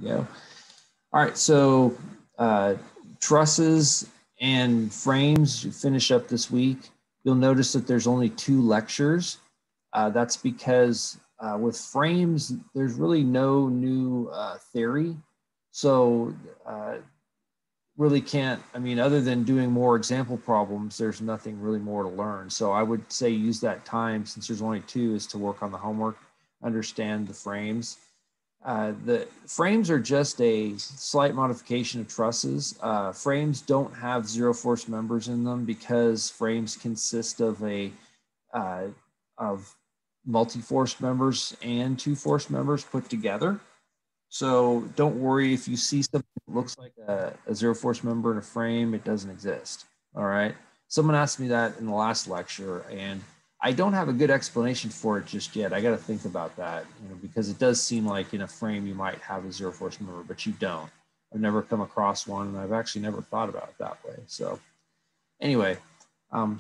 we go. All right, so trusses and frames finish up this week. You'll notice that there's only 2 lectures. That's because with frames, there's really no new theory. So really can't, I mean, other than doing more example problems, there's nothing really more to learn. So I would say use that time, since there's only 2, is to work on the homework, understand the frames. The frames are just a slight modification of trusses. Frames don't have zero force members in them because frames consist of multi-force members and 2 force members put together. So don't worry if you see something that looks like a zero force member in a frame, it doesn't exist. All right. Someone asked me that in the last lecture, and I don't have a good explanation for it just yet. I got to think about that, because it does seem like in a frame you might have a zero force member, but you don't. I've never come across one, and I've actually never thought about it that way. So anyway,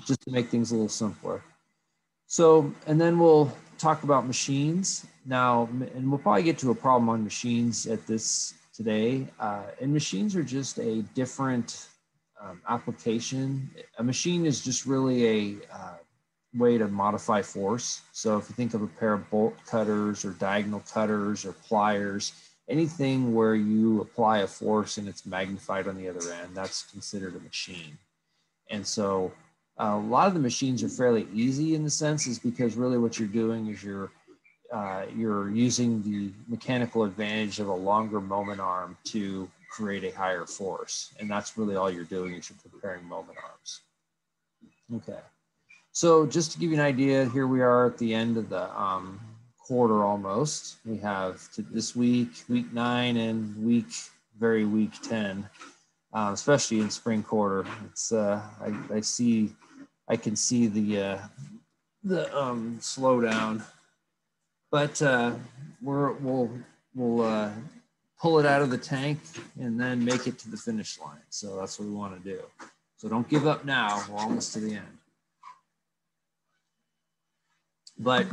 just to make things a little simpler. So, and then we'll talk about machines now, and we'll probably get to a problem on machines at this today. And machines are just a different application. A machine is just really a way to modify force. So if you think of a pair of bolt cutters or diagonal cutters or pliers, anything where you apply a force and it's magnified on the other end, that's considered a machine. And so a lot of the machines are fairly easy in the sense is because really what you're doing is you're using the mechanical advantage of a longer moment arm to create a higher force. And that's really all you're doing is you're preparing moment arms. Okay. So just to give you an idea, here we are at the end of the quarter almost. We have this week, week 9, and week 10, especially in spring quarter. It's I can see the slowdown, but we'll pull it out of the tank and then make it to the finish line. So that's what we want to do. So don't give up now. We're almost to the end. But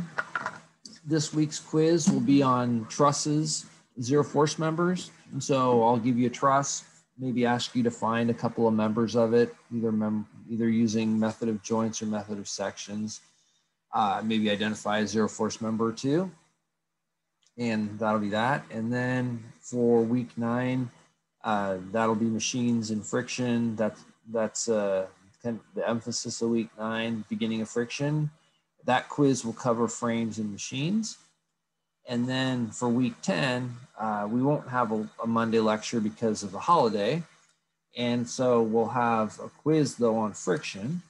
this week's quiz will be on trusses, zero force members. And so I'll give you a truss, maybe ask you to find a couple of members of it, either using method of joints or method of sections. Maybe identify a zero force member or 2. And that'll be that. And then for week 9, that'll be machines and friction. That's kind of the emphasis of week 9, beginning of friction. That quiz will cover frames and machines. And then for week 10, we won't have a Monday lecture because of the holiday. And so we'll have a quiz though on friction.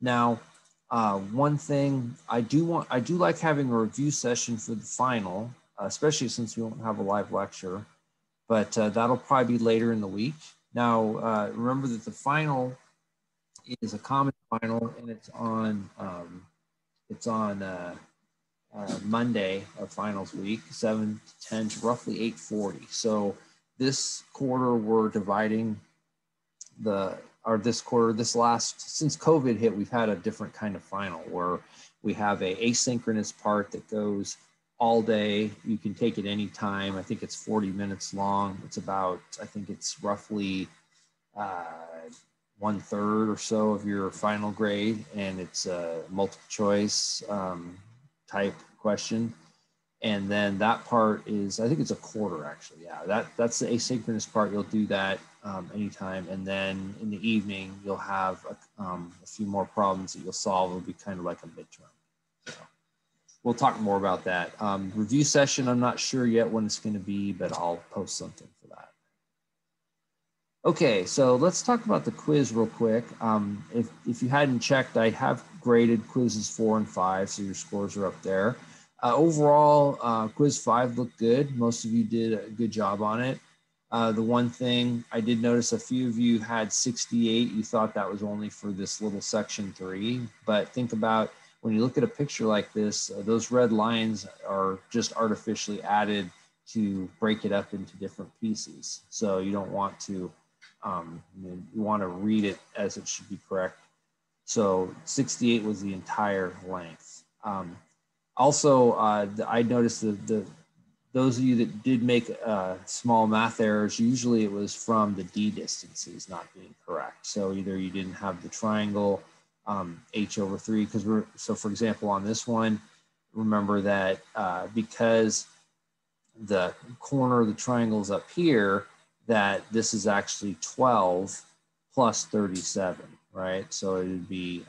Now, one thing I do like having a review session for the final, especially since we won't have a live lecture, but that'll probably be later in the week. Now, remember that the final is a common final, and it's on Monday of finals week, 7 to 10 to roughly 8:40. So this quarter we're dividing since COVID hit, we've had a different kind of final where we have a asynchronous part that goes all day. You can take it anytime. I think it's 40 minutes long. It's about, I think it's roughly 1/3 or so of your final grade, and it's a multiple choice type question. And then that part is, I think it's a quarter actually. Yeah, that's the asynchronous part. You'll do that anytime. And then in the evening, you'll have a few more problems that you'll solve. It'll be kind of like a midterm. So we'll talk more about that. Review session, I'm not sure yet when it's going to be, but I'll post something for that. Okay, so let's talk about the quiz real quick. If you hadn't checked, I have graded quizzes 4 and 5, so your scores are up there. Overall, quiz 5 looked good. Most of you did a good job on it. The one thing I did notice, a few of you had 68. You thought that was only for this little section 3, but think about when you look at a picture like this, those red lines are just artificially added to break it up into different pieces. So you don't want to, you want to read it as it should be correct. So 68 was the entire length. Also, I noticed those of you that did make small math errors, usually it was from the d distances not being correct. So either you didn't have the triangle h over 3, because so for example on this one, remember that because the corner of the triangle is up here, that this is actually 12 plus 37, right? So it would be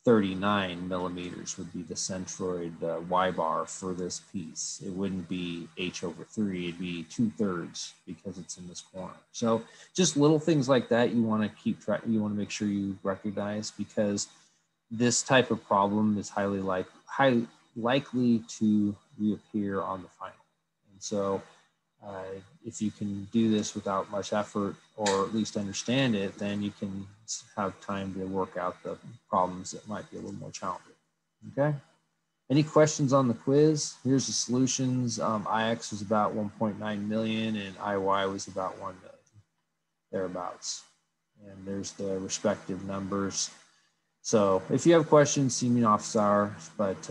39 millimeters would be the centroid y bar for this piece. It wouldn't be h over 3, it'd be 2/3 because it's in this corner. So just little things like that you want to keep track, you want to make sure you recognize, because this type of problem is highly likely to reappear on the final. And so if you can do this without much effort, or at least understand it, then you can have time to work out the problems that might be a little more challenging. Okay. Any questions on the quiz? Here's the solutions. IX was about 1.9 million and IY was about 1 million, thereabouts. And there's the respective numbers. So if you have questions, see me in office hour, but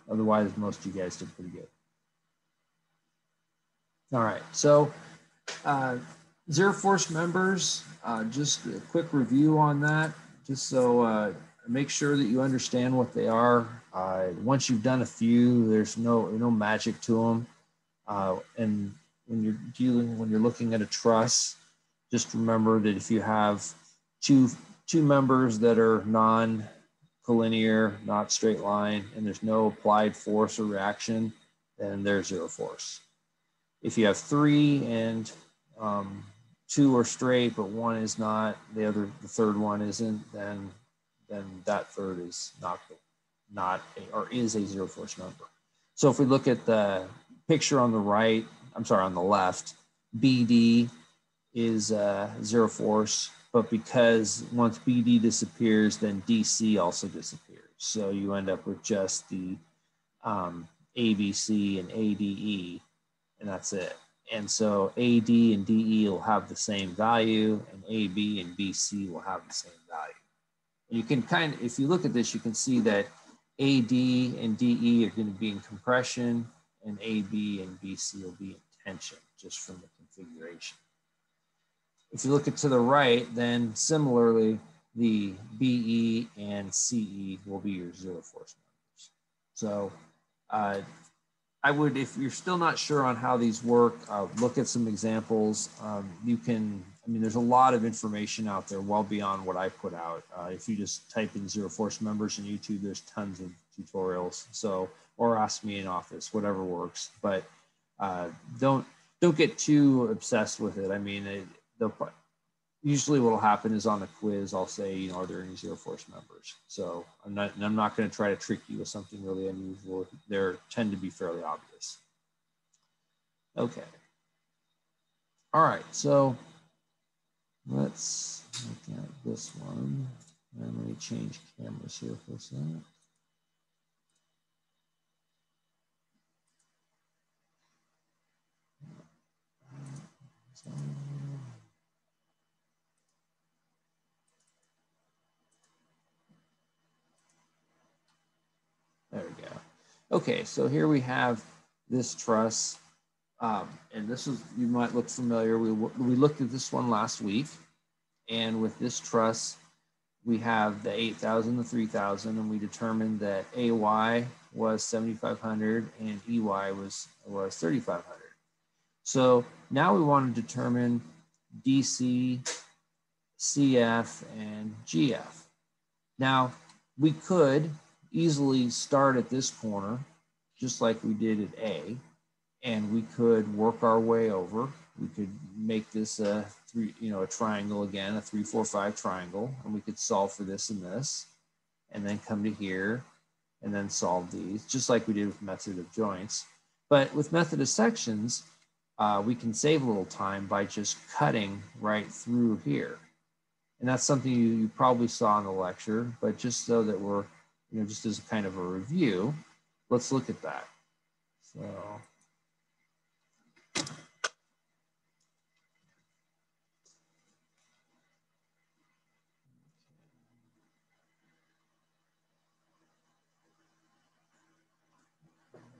otherwise most of you guys did pretty good. All right, so Zero Force members, just a quick review on that, just so make sure that you understand what they are. Once you've done a few, there's no magic to them. And when you're looking at a truss, just remember that if you have two members that are non-collinear, not straight line, and there's no applied force or reaction, then there's zero force. If you have 3 and 2 are straight, but 1 is not, the third one isn't, then that third is is a zero force member. So if we look at the picture on the right, on the left, BD is zero force, but because once BD disappears, then DC also disappears. So you end up with just the ABC and ADE, and that's it. And so AD and DE will have the same value, and AB and BC will have the same value. And you can if you look at this, you can see that AD and DE are going to be in compression, and AB and BC will be in tension, just from the configuration. If you look to the right, then similarly, the BE and CE will be your zero force members. So I would, if you're still not sure on how these work, look at some examples. There's a lot of information out there well beyond what I put out. If you just type in zero force members in YouTube, there's tons of tutorials. So, or ask me in office, whatever works. But don't get too obsessed with it. I mean, usually what will happen is on the quiz, I'll say, are there any zero force members? So I'm not going to try to trick you with something really unusual. They tend to be fairly obvious. Okay. All right, so let's look at this one. And let me change cameras here for a second. There we go. Okay, so here we have this truss, and this is, you might look familiar. We looked at this one last week, and with this truss, we have the 8,000, the 3,000, and we determined that AY was 7,500 and EY was 3,500. So now we want to determine DC, CF, and GF. Now, we could easily start at this corner, just like we did at A, and we could work our way over. We could make this a triangle again, a 3, 4, 5 triangle, and we could solve for this and this, and then come to here, and then solve these, just like we did with method of joints. But with method of sections, we can save a little time by just cutting right through here. And that's something you probably saw in the lecture, but just so that we're, just as a kind of a review, let's look at that. So.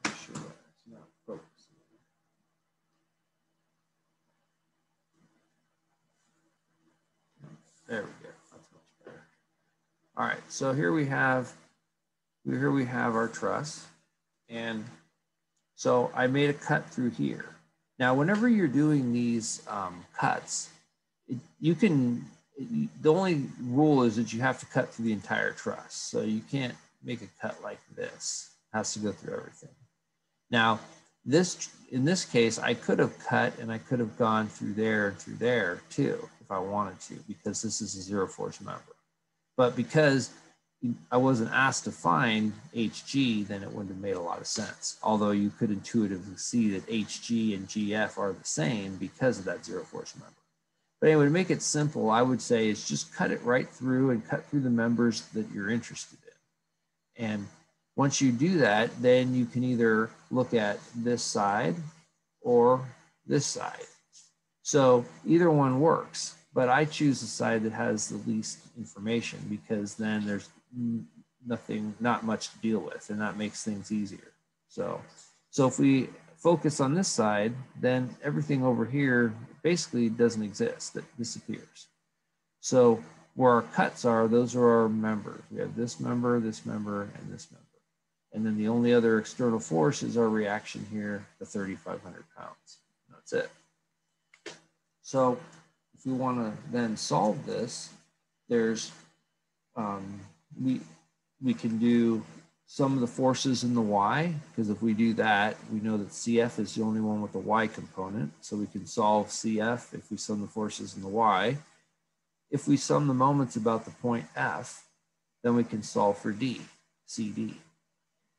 Sure, it's not focusing. All right, so here we have our truss, and so I made a cut through here. Now, whenever you're doing these cuts, the only rule is that you have to cut through the entire truss. So you can't make a cut like this. It has to go through everything. Now, in this case, I could have cut and I could have gone through there and through there too, if I wanted to, because this is a zero force member. But because I wasn't asked to find HG, then it wouldn't have made a lot of sense. Although you could intuitively see that HG and GF are the same because of that zero force member. But anyway, to make it simple, I would say is just cut it right through and cut through the members that you're interested in. And once you do that, then you can either look at this side or this side. So either one works, but I choose the side that has the least information because then there's not much to deal with, and that makes things easier. So if we focus on this side, then everything over here basically doesn't exist, that disappears. So where our cuts are, those are our members. We have this member, and this member. And then the only other external force is our reaction here, the 3,500 pounds. That's it. So if we want to then solve this, there's we can do sum of the forces in the y, because if we do that, we know that CF is the only one with the y component. So we can solve CF if we sum the forces in the y. If we sum the moments about the point F, then we can solve for D, CD.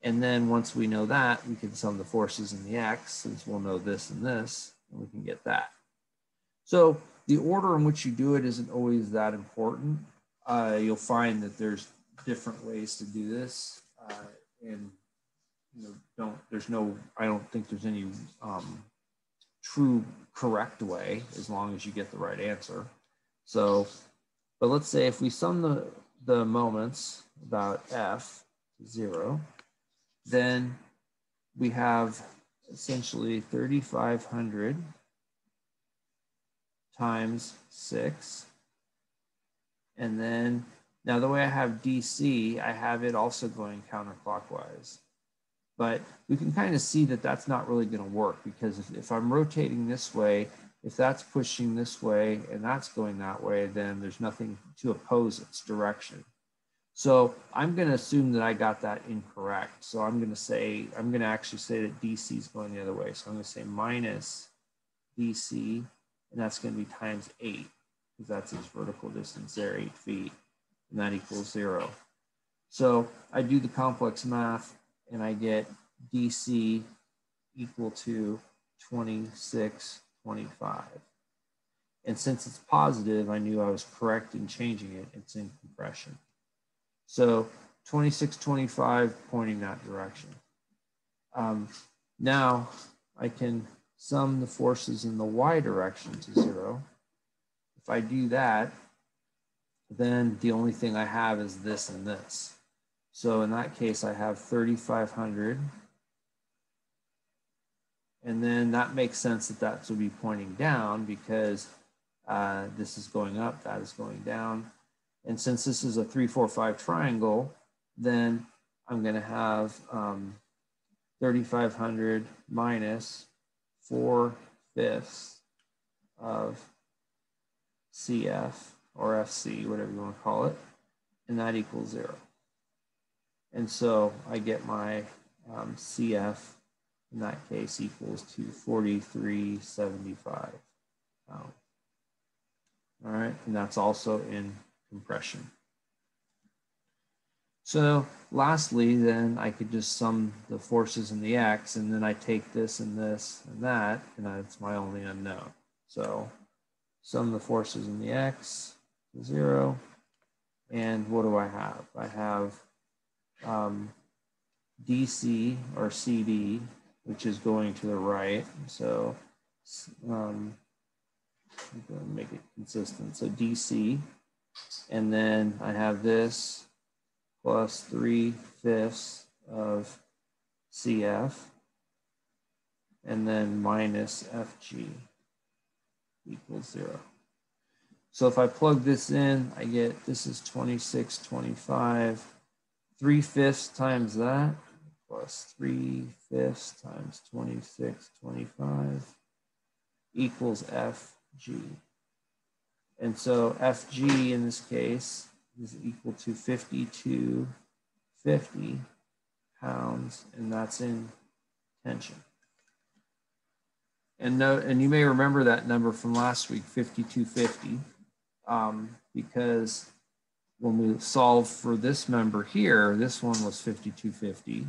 And then once we know that, we can sum the forces in the x, since we'll know this and this, and we can get that. So the order in which you do it isn't always that important. You'll find that there's different ways to do this, and I don't think there's any true correct way, as long as you get the right answer. So, but let's say if we sum the moments about F to 0, then we have essentially 3,500 times 6. And then, now the way I have DC, I have it also going counterclockwise. But we can kind of see that that's not really going to work, because if I'm rotating this way, if that's pushing this way and that's going that way, then there's nothing to oppose its direction. So I'm going to assume that I got that incorrect. So I'm going to actually say that DC is going the other way. So I'm going to say minus DC, and that's going to be times 8, because that's its vertical distance there, 8 feet, and that equals 0. So I do the complex math, and I get DC equal to 2625. And since it's positive, I knew I was correct in changing it. It's in compression. So 2625 pointing that direction. Now I can sum the forces in the y direction to 0. If I do that, then the only thing I have is this and this. So in that case, I have 3,500. And then that makes sense that that would be pointing down, because this is going up, that is going down. And since this is a 3, 4, 5 triangle, then I'm going to have 3,500 minus 4/5 of CF, or FC, whatever you want to call it, and that equals 0. And so I get my CF in that case equals to 4,375 pounds. All right, and that's also in compression. So lastly, then I could just sum the forces in the x, and then I take this and this and that, and that's my only unknown. So sum the forces in the x to 0, and what do I have? I have DC, or CD, which is going to the right. So I'm going to make it consistent. So DC, and then I have this plus 3/5 of CF, and then minus FG equals 0. So if I plug this in, I get, this is 2625, 3/5 times that, plus 3/5 times 2625 equals FG. And so FG in this case is equal to 5250 pounds, and that's in tension. And you may remember that number from last week, 5250, because when we solve for this member here, this one was 5250.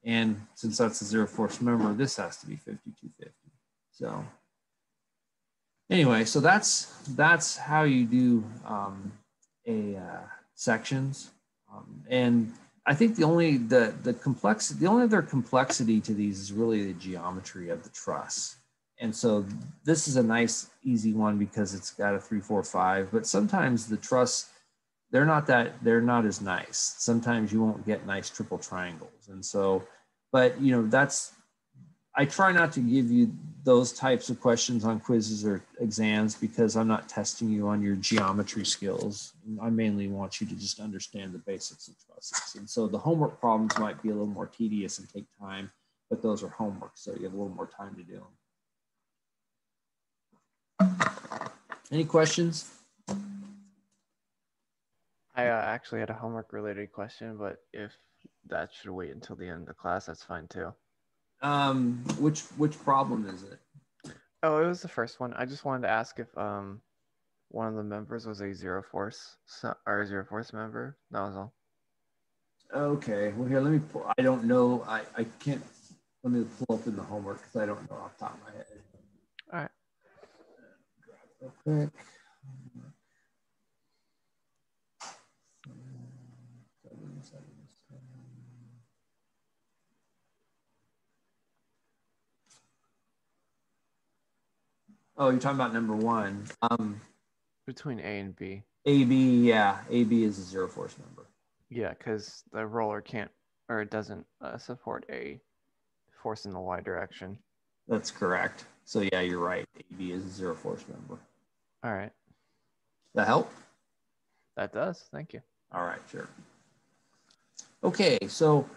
And since that's a zero force member, this has to be 5250. So anyway, so that's how you do sections. And I think the only other complexity to these is really the geometry of the truss. And so this is a nice, easy one because it's got a 3, 4, 5. But sometimes the truss, they're not as nice. Sometimes you won't get nice triple triangles. And so, but you know, I try not to give you those types of questions on quizzes or exams because I'm not testing you on your geometry skills. I mainly want you to just understand the basics of trusses. And so the homework problems might be a little more tedious and take time, but those are homework, so you have a little more time to do them. Any questions? I actually had a homework related question, but if that should wait until the end of the class, that's fine too. Which problem is it? Oh, it was the first one. I just wanted to ask if one of the members was a zero force member. That was all. Okay, well here, let me pull, I don't know, I can't, let me pull up in the homework because I don't know off the top of my head. All right. Grab it real quick. Oh, you're talking about number one. Between A and B. AB, yeah, AB is a zero force member. Yeah, because the roller can't, or it doesn't support a force in the y direction. That's correct. So yeah, you're right. AB is a zero force member. All right. That help? That does. Thank you. All right, sure. Okay, so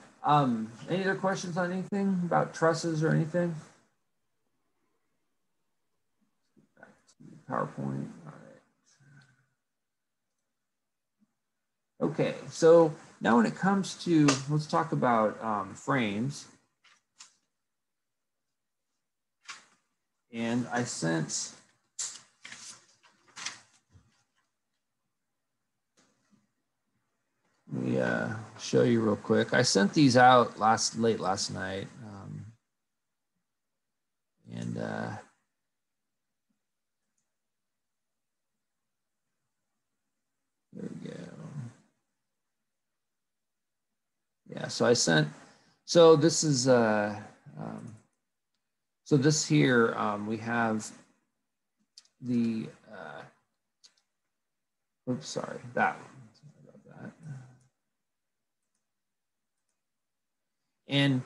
any other questions on anything about trusses or anything? Back to PowerPoint. All right. Okay, so now when it comes to, let's talk about frames. And I sent, let me show you real quick. I sent these out late last night. There we go. Yeah, so I sent, so this is, so this here, we have the, oops, sorry, that one. Sorry about that. And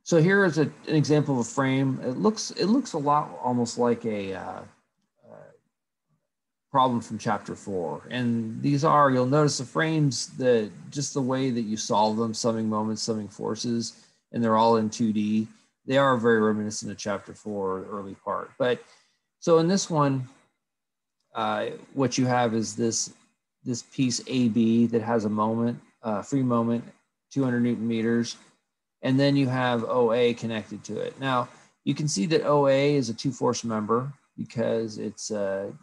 so here is an example of a frame. It looks a lot almost like a problem from chapter 4. And these are, you'll notice the frames, just the way that you solve them, summing moments, summing forces, and they're all in 2D. They are very reminiscent of chapter 4, early part. But so in this one, what you have is this piece AB that has a moment, free moment, 200 Newton meters. And then you have OA connected to it. Now, you can see that OA is a 2-force member because it's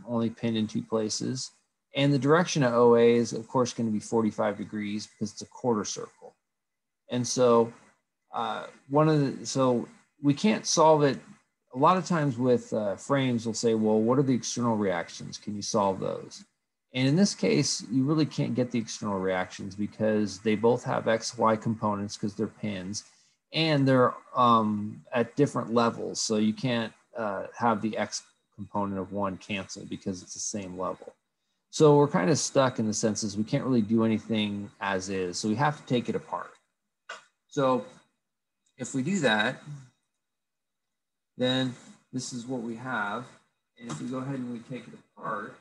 only pinned in 2 places. And the direction of OA is, of course, going to be 45 degrees because it's a quarter circle. And so so we can't solve it. A lot of times with frames, we'll say, well, what are the external reactions? Can you solve those? And in this case, you really can't get the external reactions because they both have X, Y components because they're pins, and they're at different levels. So you can't have the X component of one cancel because it's the same level. So we're kind of stuck in the senses we can't really do anything as is. So we have to take it apart. So if we do that, then this is what we have. And if we go ahead and we take it apart,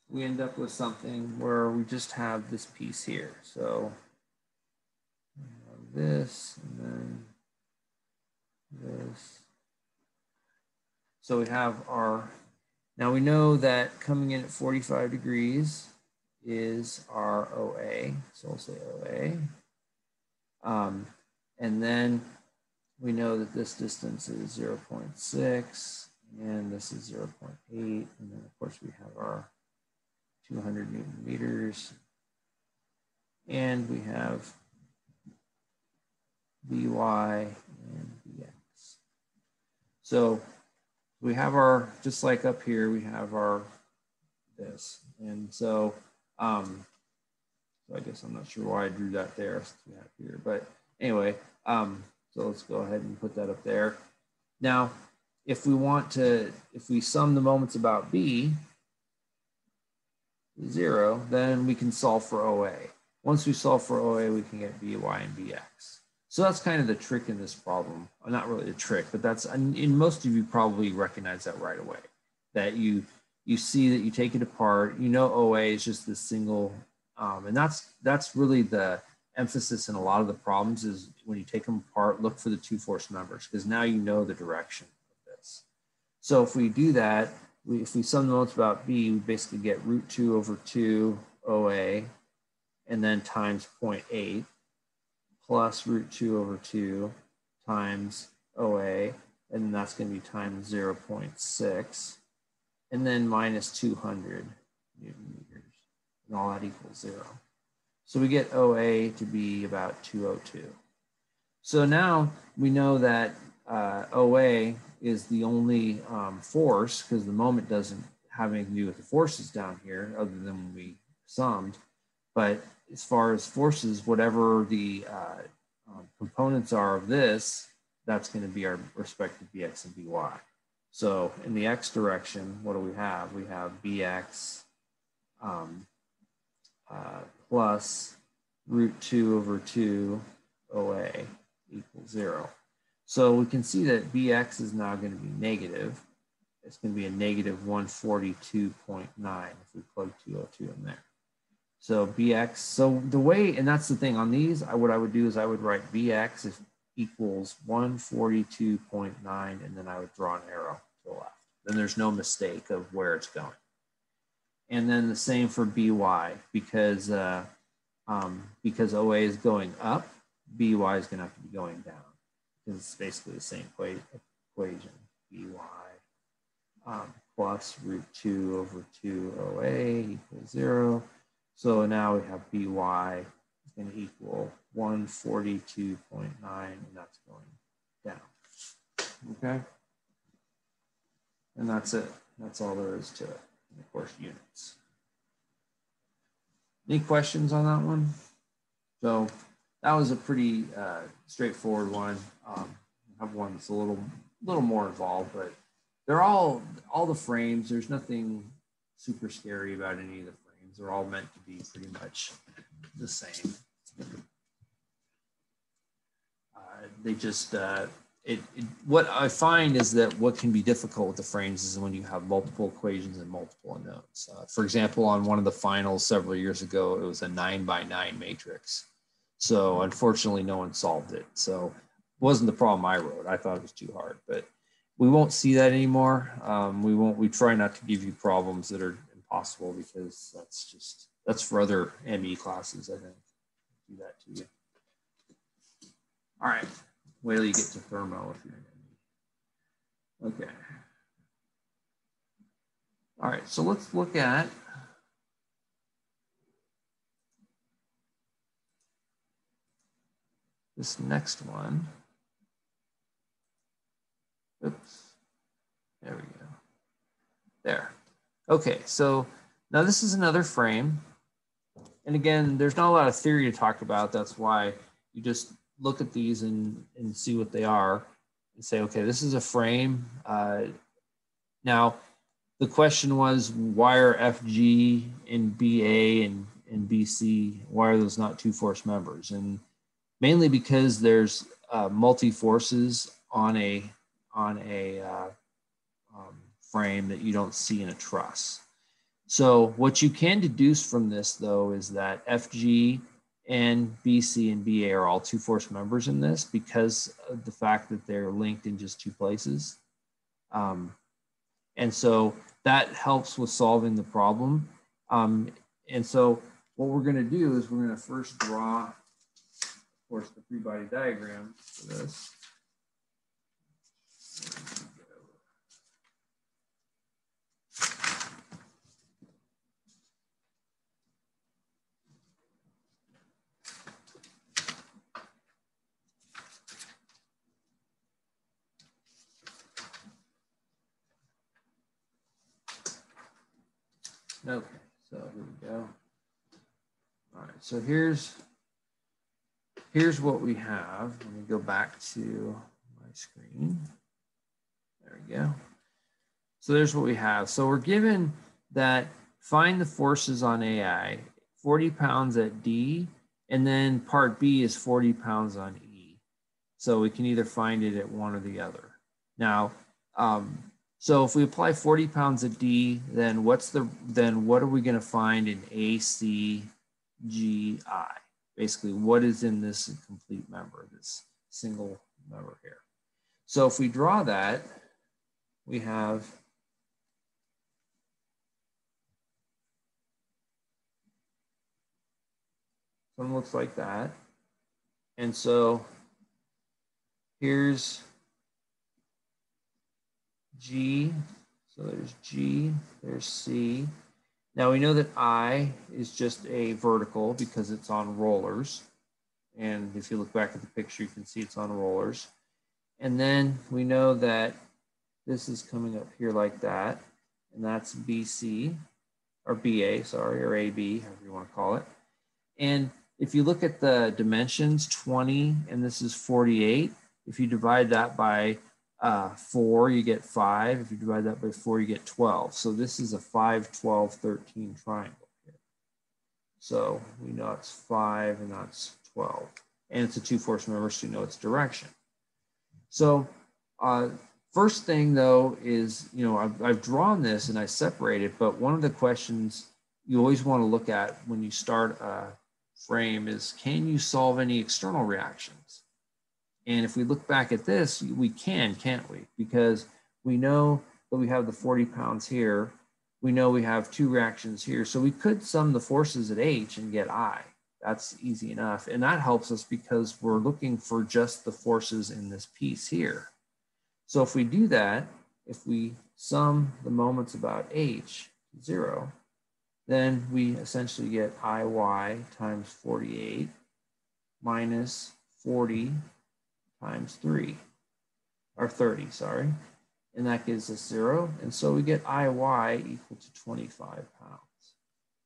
we end up with something where we just have this piece here. So this and then this. So we have our, now we know that coming in at 45 degrees is our OA. So we'll say OA. And then we know that this distance is 0.6 and this is 0.8. And then of course we have our 200 Newton meters. And we have By and Bx. So we have our, just like up here, we have our this. And so, so I guess I'm not sure why I drew that there here, but anyway, so let's go ahead and put that up there. Now, if we want to, if we sum the moments about B, 0, then we can solve for OA. Once we solve for OA, we can get By and Bx. So that's kind of the trick in this problem. Well, not really a trick, but that's, in most of you probably recognize that right away. That you see that you take it apart, you know OA is just this single, and that's really the emphasis in a lot of the problems is when you take them apart, look for the two force members, because now you know the direction of this. So if we do that, if we sum the moments about B, we basically get root 2 over 2 OA, and then times 0.8, plus root 2 over 2 times OA, and then that's going to be times 0.6, and then minus 200 Newton meters, and all that equals 0. So we get OA to be about 202. So now we know that OA is the only force, because the moment doesn't have anything to do with the forces down here other than when we summed. But as far as forces, whatever the components are of this, that's going to be our respective Bx and By. So in the X direction, what do we have? We have Bx plus root 2 over 2 OA equals 0. So we can see that Bx is now going to be negative. It's going to be a negative 142.9 if we plug 202 in there. So Bx, so the way, and that's the thing on these, what I would do is I would write Bx equals 142.9, and then I would draw an arrow to the left. Then there's no mistake of where it's going. And then the same for By, because OA is going up, By is going to have to be going down, because it's basically the same equation. By plus root 2 over 2 OA equals 0. So now we have By is going to equal 142.9, and that's going down. Okay? And that's it. That's all there is to it. And of course, units. Any questions on that one? So that was a pretty straightforward one. I have one that's a little more involved, but they're all the frames. There's nothing super scary about any of the frames. They're all meant to be pretty much the same. They just what I find is that what can be difficult with the frames is when you have multiple equations and multiple unknowns. For example, on one of the finals several years ago, it was a 9x9 matrix. So unfortunately, no one solved it. So it wasn't the problem I wrote. I thought it was too hard, but we won't see that anymore. We try not to give you problems that are impossible, because that's for other ME classes, I think. Do that to you. All right. Wait till you get to thermo if you're in ME. Okay. All right, so let's look at this next one. Oops. There we go. There. Okay, so now this is another frame. And again, there's not a lot of theory to talk about. That's why you just look at these and see what they are and say, okay, this is a frame. Now, the question was, why are FG and BA and BC, why are those not two force members? And mainly because there's multi-forces on a frame that you don't see in a truss. So what you can deduce from this, though, is that FG and BC and BA are all two force members in this because of the fact that they're linked in just two places. And so that helps with solving the problem. And so what we're going to do is we're going to first draw, of course, the free body diagram for this. Okay, so here we go. All right, so here's what we have. Let me go back to my screen. There we go. So there's what we have. So we're given that find the forces on AI, 40 pounds at D, and then part B is 40 pounds on E. So we can either find it at one or the other. Now, so if we apply 40 pounds at D, then what are we going to find in ACGI? Basically, what is in this complete member, this single member here? So if we draw that, we have one looks like that. And so here's G. So there's G, there's C. Now we know that I is just a vertical because it's on rollers. And if you look back at the picture, you can see it's on rollers. And then we know that this is coming up here like that. And that's BC, or BA, sorry, or AB, however you want to call it. And if you look at the dimensions, 20, and this is 48, if you divide that by 4, you get 5. If you divide that by 4, you get 12. So this is a 5, 12, 13 triangle here. So we know it's 5 and that's 12. And it's a two force member, so you know its direction. So first thing, though, is, I've drawn this and I separate it, but one of the questions you always want to look at when you start a frame is, can you solve any external reactions? And if we look back at this, we can, can't we? Because we know that we have the 40 pounds here. We know we have two reactions here. So we could sum the forces at H and get I. That's easy enough. And that helps us because we're looking for just the forces in this piece here. So if we do that, if we sum the moments about H to 0, then we essentially get IY times 48 minus 40 times 3, or 30, sorry. And that gives us 0. And so we get IY equal to 25 pounds.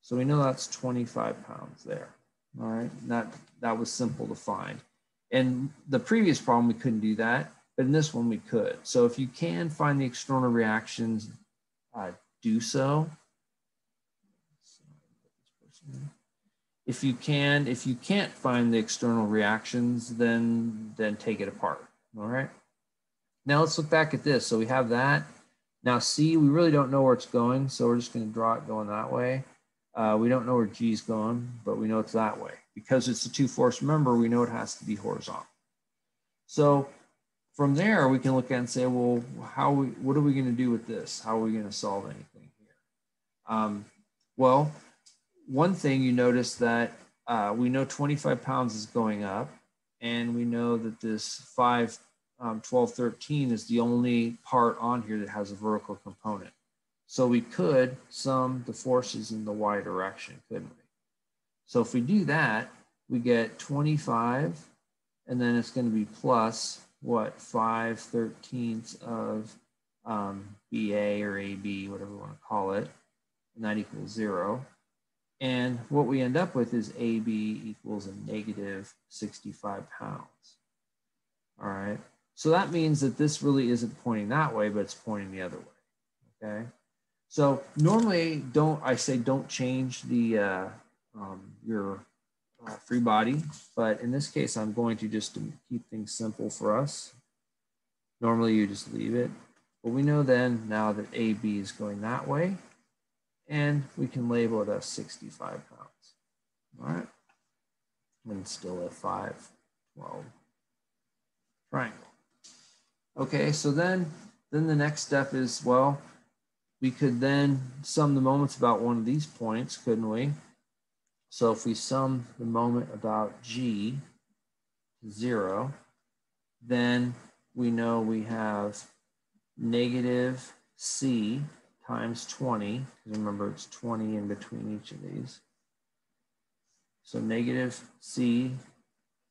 So we know that's 25 pounds there. All right, that was simple to find. In the previous problem, we couldn't do that, but in this one we could. So if you can find the external reactions, do so. If you can't find the external reactions, then take it apart. All right. Now let's look back at this. So we have that. Now C, we really don't know where it's going, so we're just going to draw it going that way. We don't know where G is going, but we know it's that way. Because it's a two force member, we know it has to be horizontal. So from there, we can look at it and say, well, what are we going to do with this? How are we going to solve anything here? Well, one thing you notice that we know 25 pounds is going up, and we know that this 5, 12, 13 is the only part on here that has a vertical component. So we could sum the forces in the y direction, couldn't we? So if we do that, we get 25, and then it's going to be plus, what, 5/13 of BA or AB, whatever you want to call it, and that equals 0. And what we end up with is AB equals a negative 65 pounds. All right. So that means that this really isn't pointing that way, but it's pointing the other way. Okay. So normally don't change the your free body, but in this case, I'm going to just keep things simple for us. Normally you just leave it, but we know then now that AB is going that way. and we can label it as 65 pounds. All right, and still a 5, 12 triangle. Okay, so then the next step is, well, we could then sum the moments about one of these points, couldn't we? So if we sum the moment about G to 0, then we know we have negative C times 20, because remember it's 20 in between each of these. So negative C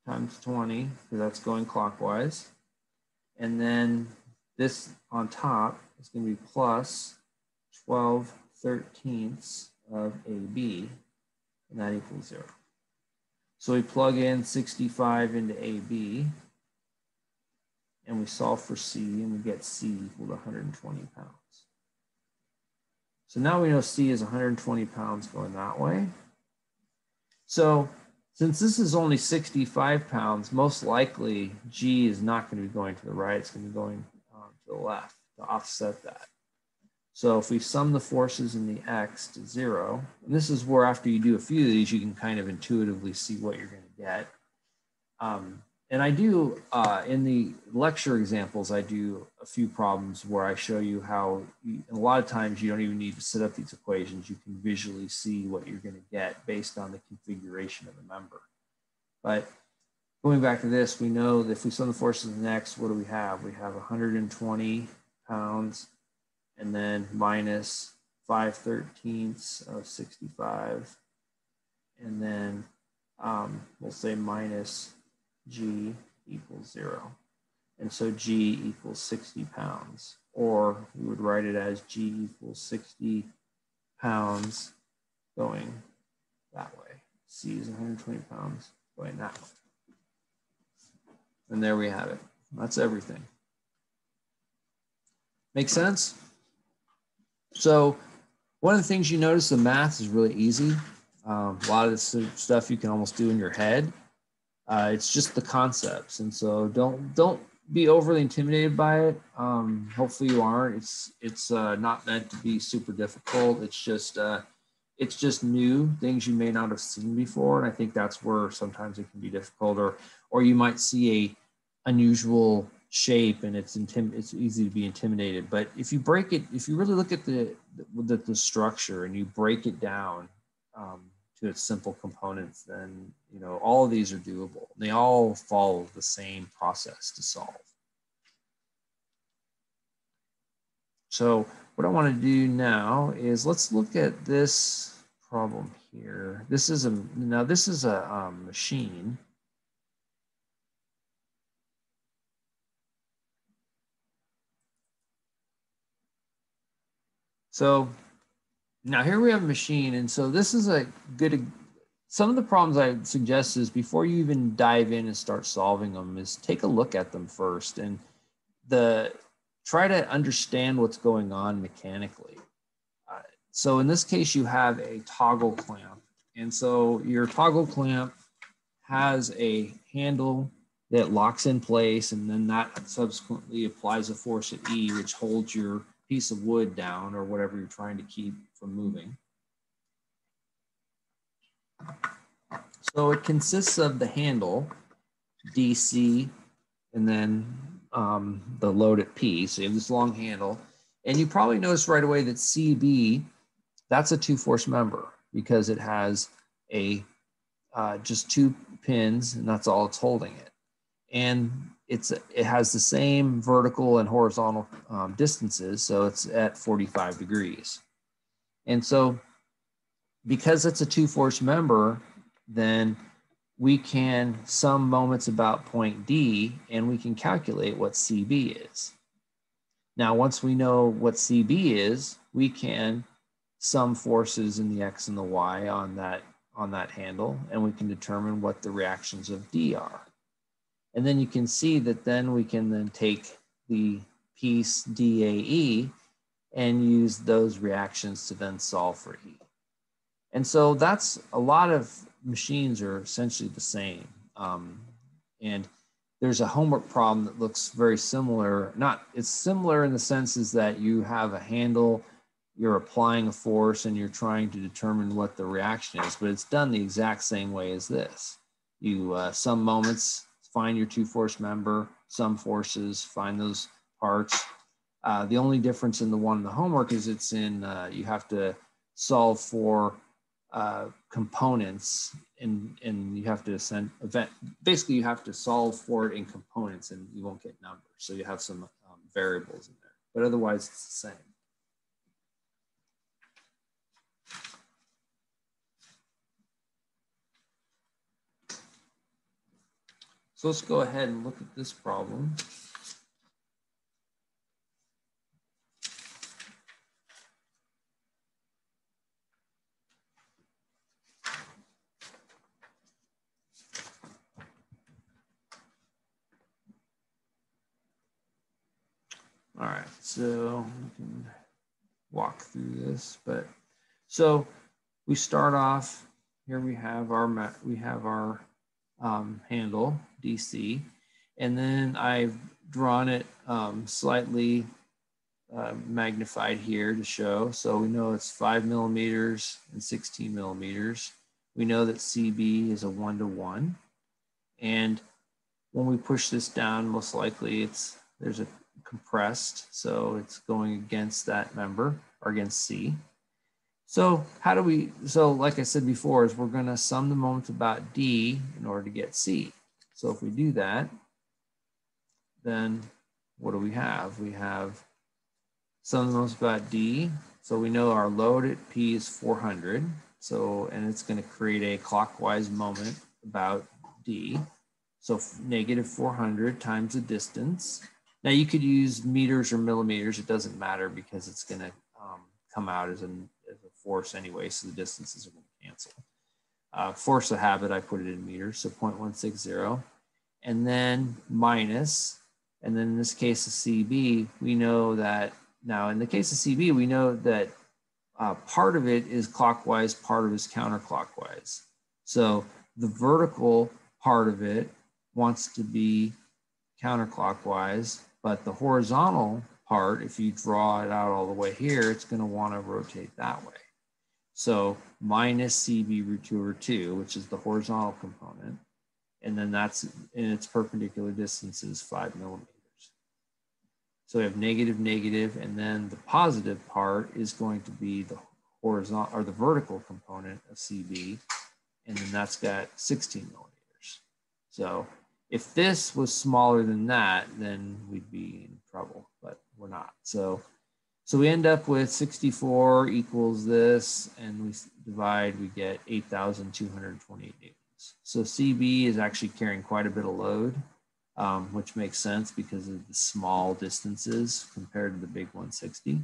times 20, because that's going clockwise. And then this on top is going to be plus 12/13 of AB, and that equals 0. So we plug in 65 into AB, and we solve for C, and we get C equal to 120 pounds. So now we know C is 120 pounds going that way. So since this is only 65 pounds, most likely G is not going to be going to the right. It's going to be going to the left to offset that. So if we sum the forces in the X to 0, and this is where after you do a few of these, you can kind of intuitively see what you're going to get. And I do, in the lecture examples, I do a few problems where I show you how, a lot of times you don't even need to set up these equations. You can visually see what you're going to get based on the configuration of the member. But going back to this, we know that if we sum the forces in X, what do we have? We have 120 pounds and then minus 5/13 of 65. And then we'll say minus G equals 0. And so G equals 60 pounds. Or we would write it as G equals 60 pounds going that way. C is 120 pounds going that way. And there we have it. That's everything. Make sense? So one of the things you notice, the math is really easy. A lot of this stuff you can almost do in your head. It's just the concepts, and so don't be overly intimidated by it. Hopefully you aren't. It's not meant to be super difficult. It's just new things you may not have seen before, and I think that's where sometimes it can be difficult, or you might see a unusual shape and it's easy to be intimidated. But if you break it, if you really look at the structure and you break it down to its simple components, then all of these are doable. They all follow the same process to solve. So what I want to do now is let's look at this problem here. This is a machine. So now here we have a machine, and so this is a good, some of the problems I suggest is before you even dive in and start solving them is take a look at them first and try to understand what's going on mechanically. So in this case, you have a toggle clamp, and so your toggle clamp has a handle that locks in place, and then that subsequently applies a force at E, which holds your piece of wood down or whatever you're trying to keep from moving. So it consists of the handle, DC, and then the load at P. So you have this long handle. And you probably notice right away that CB, that's a two-force member because it has just 2 pins, and that's all it's holding it. And it has the same vertical and horizontal distances, so it's at 45 degrees. And so because it's a two-force member, then we can sum moments about point D, and we can calculate what CB is. Now, once we know what CB is, we can sum forces in the X and the Y on that handle, and we can determine what the reactions of D are. And then you can see that then we can then take the piece DAE and use those reactions to then solve for E. And so that's a lot of machines are essentially the same. And there's a homework problem that looks very similar. It's similar in the sense is that you have a handle you're applying a force and you're trying to determine what the reaction is, but it's done the exact same way as this. You some moments, find your two force member, some forces, find those parts. The only difference in the one in the homework is it's in, you have to solve for components, and you have to basically you have to solve for it in components, and you won't get numbers. So you have some variables in there, but otherwise it's the same. So let's go ahead and look at this problem. All right, so we can walk through this, but so we start off here. We have our handle DC, and then I've drawn it slightly magnified here to show. So we know it's 5 millimeters and 16 millimeters. We know that CB is a 1-to-1, and when we push this down, most likely there's a compressed, so it's going against that member or against C. So so like I said before, is we're going to sum the moments about D in order to get C. So if we do that, then what do we have? We have sum the moments about D. So we know our load at P is 400. So, and it's going to create a clockwise moment about D. So negative 400 times the distance. Now you could use meters or millimeters. It doesn't matter because it's going to come out as a force anyway. So the distances are going to cancel. Force of habit, I put it in meters. So 0.160. And then minus. And then in this case of CB, we know that now in the case of CB, we know that part of it is clockwise, part of it is counterclockwise. So the vertical part of it wants to be counterclockwise, but the horizontal part, if you draw it out all the way here, it's going to want to rotate that way. So minus CB root 2 over 2, which is the horizontal component, and then that's in its perpendicular distance is 5 millimeters. So we have negative, negative, and then the positive part is going to be the horizontal or the vertical component of CB, and then that's got 16 millimeters. So if this was smaller than that, then we'd be in trouble, but we're not. So we end up with 64 equals this, and we divide, we get 8,228 newtons. So CB is actually carrying quite a bit of load, which makes sense because of the small distances compared to the big 160.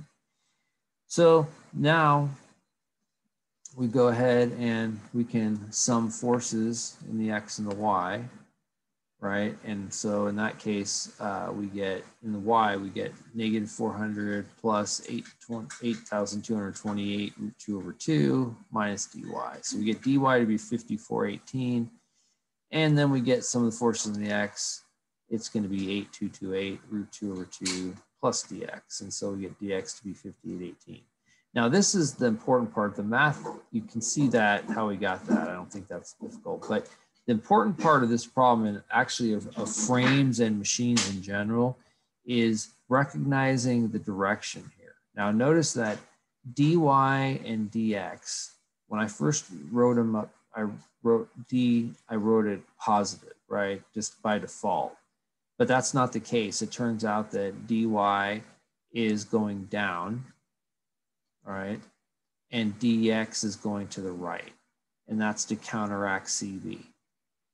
So now we go ahead and we can sum forces in the X and the Y, right? And so in that case, we get, in the Y, we get negative 400 plus 8,228 root 2 over 2 minus dy. So we get dy to be 5418. And then we get some of the forces in the X. It's going to be 8228 root 2 over 2 plus dx. And so we get dx to be 5818. Now, this is the important part. The math, you can see that, how we got that. I don't think that's difficult. But the important part of this problem, and actually of frames and machines in general, is recognizing the direction here. Now, notice that dy and dx, when I first wrote them up, I wrote it positive, right? Just by default. But that's not the case. It turns out that dy is going down, all right? And dx is going to the right. And that's to counteract CB.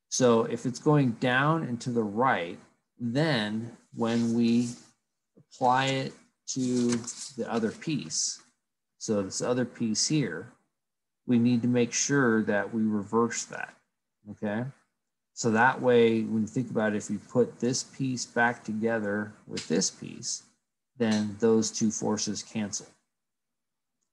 So if it's going down and to the right, then when we apply it to the other piece, so this other piece here, we need to make sure that we reverse that, okay? So that way, when you think about it, if you put this piece back together with this piece, then those two forces cancel.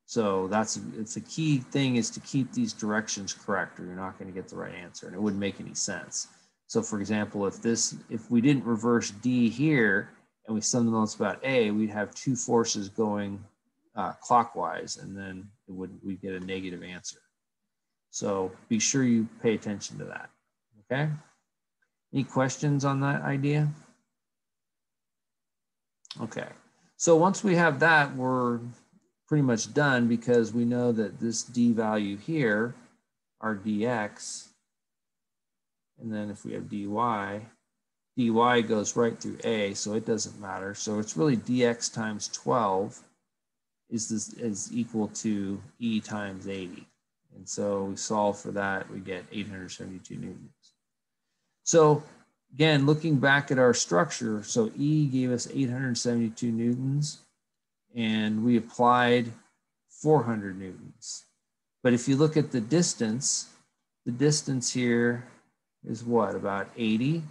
So it's a key thing is to keep these directions correct, or you're not going to get the right answer, and it wouldn't make any sense. So for example, if we didn't reverse D here and we sum the moments about A, we'd have two forces going clockwise, and then we get a negative answer. So be sure you pay attention to that. Okay. Any questions on that idea? Okay. So once we have that, we're pretty much done, because we know that this d value here, our dx, and then if we have dy goes right through a, so it doesn't matter. So it's really dx times 12 is equal to e times 80. And so we solve for that, we get 872 newtons. So again, looking back at our structure, so E gave us 872 newtons, and we applied 400 newtons. But if you look at the distance here is what, about 80?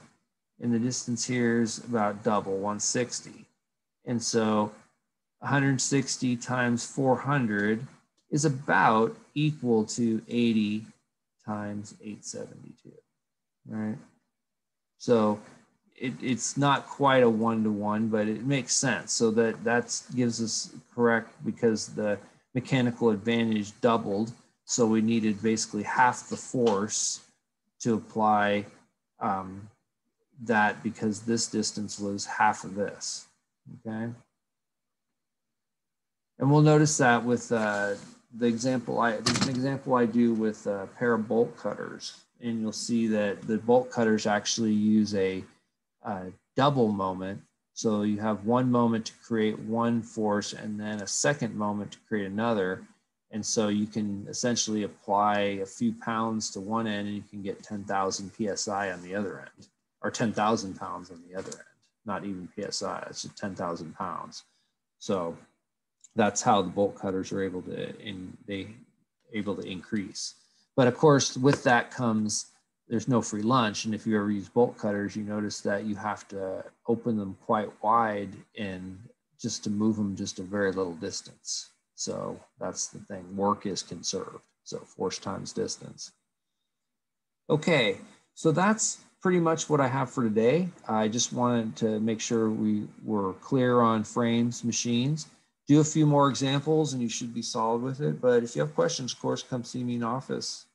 And the distance here is about double, 160. And so 160 times 400 is about equal to 80 times 872, right? So it's not quite a one-to-one, but it makes sense. So that gives us correct, because the mechanical advantage doubled. So we needed basically half the force to apply that, because this distance was half of this, okay? And we'll notice that with there's an example I do with a pair of bolt cutters. And you'll see that the bolt cutters actually use a double moment. So you have one moment to create one force, and then a second moment to create another. And so you can essentially apply a few pounds to one end, and you can get 10,000 PSI on the other end, or 10,000 pounds on the other end. Not even PSI, it's just 10,000 pounds. So that's how the bolt cutters are able to increase. But of course, with that comes, there's no free lunch. And if you ever use bolt cutters, you notice that you have to open them quite wide, and just to move them just a very little distance. So that's the thing, work is conserved. So force times distance. Okay, so that's pretty much what I have for today. I just wanted to make sure we were clear on frames, machines. Do a few more examples and you should be solid with it. But if you have questions, of course, come see me in office.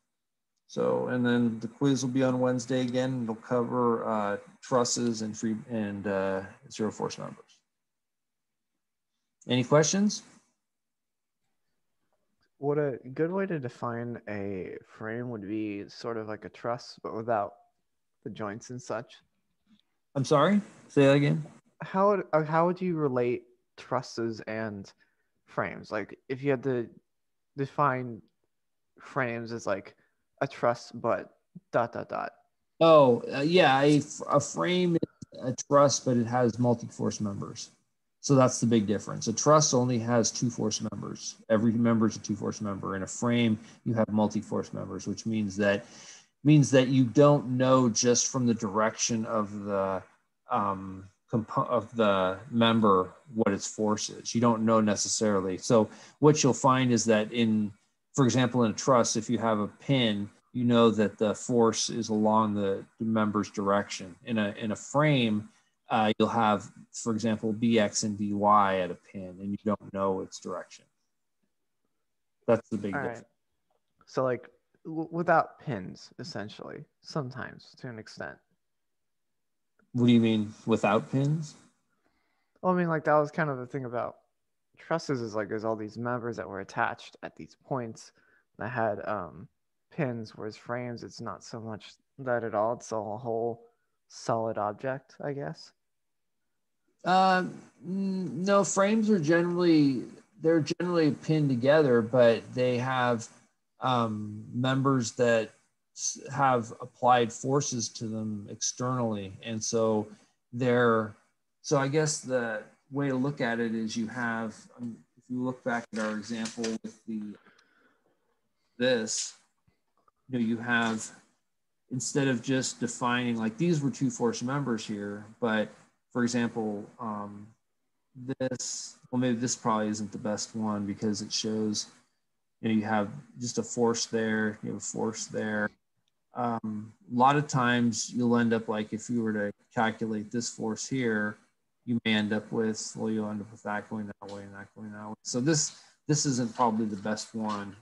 So, and then the quiz will be on Wednesday again. It'll cover trusses and zero force members. Any questions? What a good way to define a frame would be sort of like a truss, but without the joints and such. I'm sorry, say that again. How would you relate trusses and frames? Like if you had to define frames as like a truss, but ... Oh, yeah, a frame is a truss, but it has multi-force members. So that's the big difference. A truss only has two force members. Every member is a two force member. In a frame, you have multi-force members, which means that you don't know just from the direction of the member what its force is. You don't know necessarily. So what you'll find is that for example, in a truss, if you have a pin, you know that the force is along the member's direction. In a frame, you'll have, for example, BX and BY at a pin, and you don't know its direction. That's the big difference. Right. So like without pins, essentially, sometimes to an extent. What do you mean without pins? Well, I mean, like that was kind of the thing about trusses, is like there's all these members that were attached at these points that had pins, whereas frames, it's not so much that at all. It's a whole solid object, I guess. No, frames are generally pinned together, but they have members that have applied forces to them externally, and so I guess the way to look at it is you have, if you look back at our example with this, you have, instead of just defining, like these were two force members here, but for example, maybe this probably isn't the best one, because it shows, you have just a force there, you have a force there. A lot of times you'll end up, like if you were to calculate this force here, you may end up with, well, you'll end up with that going that way and that going that way. So this isn't probably the best one.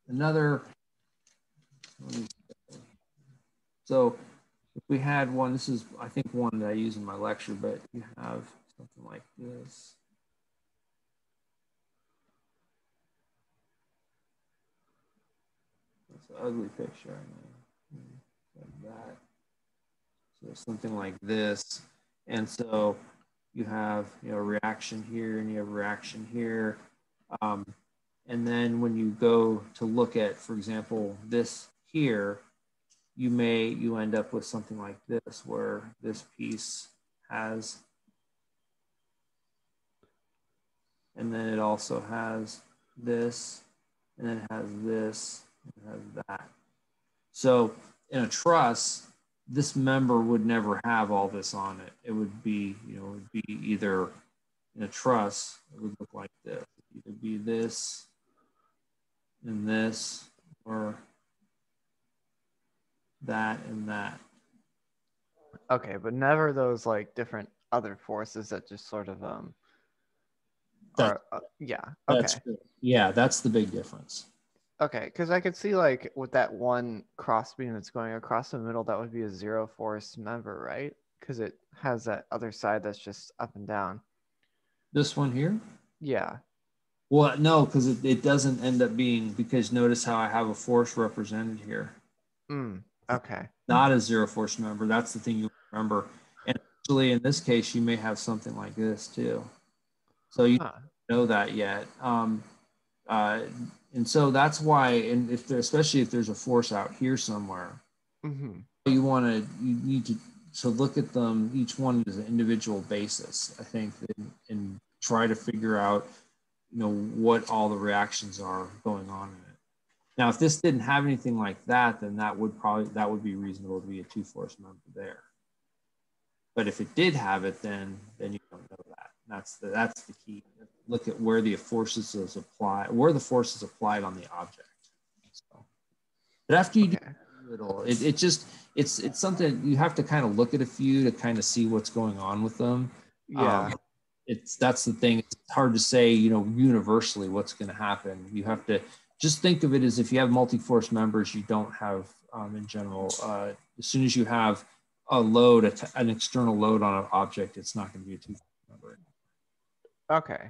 Another, so if we had one, this is, I think, one that I use in my lecture, but you have something like this. That's an ugly picture, I know. Like that. So something like this. And so you have, reaction here and you have reaction here. And then when you go to look at, for example, this here, you end up with something like this, where this piece has, and then it also has this, and then it has this, and it has that. So in a truss, this member would never have all this on it. It would be, it would be either in a truss, it would look like this. It would either be this and this, or that and that. Okay, but never those like different other forces that just sort of are yeah. Okay. That's true. Yeah, that's the big difference. Okay, because I could see like with that one cross beam that's going across the middle, that would be a zero force member, right? Because it has that other side that's just up and down. This one here? Yeah. Well, no, because it doesn't end up being, because notice how I have a force represented here. Okay. Not a zero force member. That's the thing you remember. And actually, in this case, you may have something like this too. So you don't know that yet. And so that's why, and especially if there's a force out here somewhere, you need to look at them, each one as an individual basis, I think, and try to figure out, what all the reactions are going on in it. Now, if this didn't have anything like that, then that would be reasonable to be a two force member there. But if it did have it, then you don't know that. That's the key. Look at where the forces applied on the object. So, but after you do it all, it's something you have to kind of look at a few to kind of see what's going on with them. Yeah. That's the thing. It's hard to say, universally what's going to happen. You have to just think of it as, if you have multi-force members, you don't have, in general, as soon as you have a load, an external load on an object, it's not going to be a two-force member. Okay.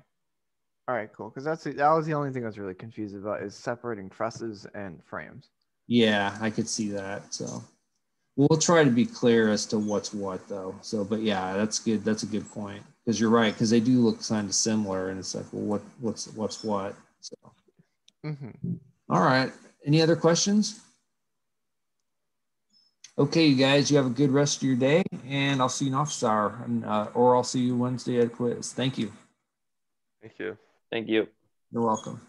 All right, cool. Because that was the only thing I was really confused about, is separating trusses and frames. Yeah, I could see that. So we'll try to be clear as to what's what, though. So, but yeah, that's good. That's a good point, because you're right, because they do look kind of similar, and it's like, well, what's what? So, all right. Any other questions? Okay, you guys, you have a good rest of your day, and I'll see you in office hour, or I'll see you Wednesday at quiz. Thank you. Thank you. Thank you. You're welcome.